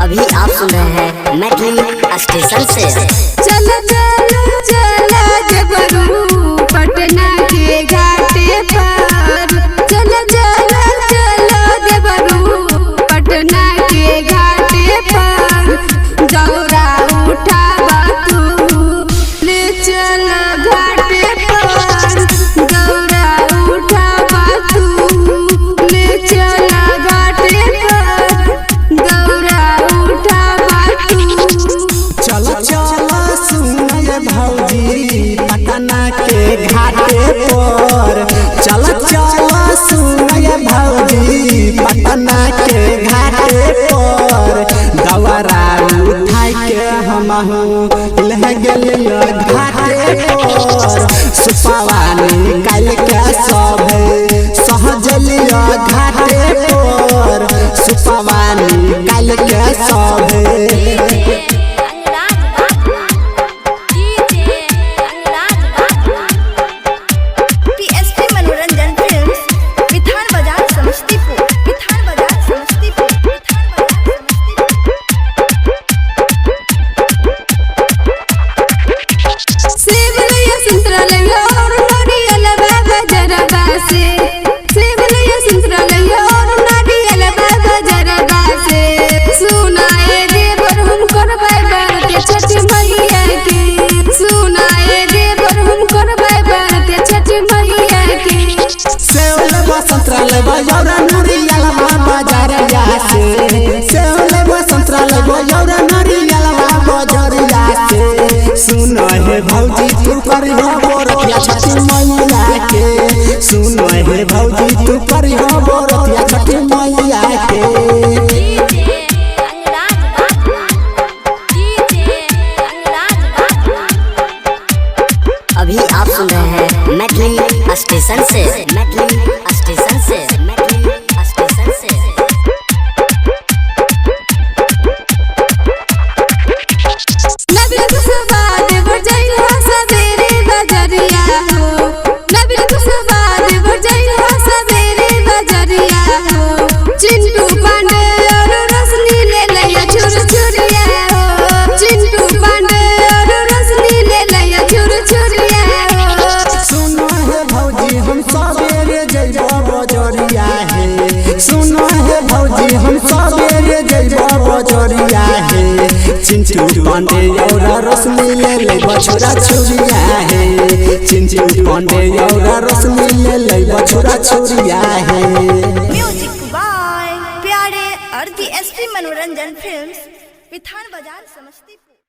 अभी आप सुन रहे हैं मैथिली स्टेशन से। चल चल चल देवरू पटना के घाटे पर, चल चल चल देवरू पटना के घाटे पर, दौरा उठावा तू ले चल घाटे पर, दौरा उठावा तू ले चल घाटे पर, दौरा उठावा तू। चल चल सुनय भौजी पटना के घाटे पर, चल चल सुनय भौजी पटना के घाटे पर, दौरा उठाई के हमहू लह गेलियो घाटे पर, सुपवा निकाल के सब सहजलियो घाटे पर, सुपवा निकाल के सब सुनो हे भौजी तू करियो बोरतिया छठी मैया के, सुनो हे भौजी तू करियो बोरतिया छठी मैया के। अभी आप सुन रहे हैं मैथिली स्टेशन से। मैथिली स्टेशन से। मैथिली स्टेशन से। सुनो हे भौजी हम सबेरे जइबो बजरिया हे, चिंटू पांडे औरा रसमी ले ले बछुरा छुरिया हे, चिंटू पांडे औरा रसमी ले ले बछुरा छुरिया है। म्यूजिक बाय प्यारे और DSP मनोरंजन फिल्म्स, विधान बाजार समस्तीपुर।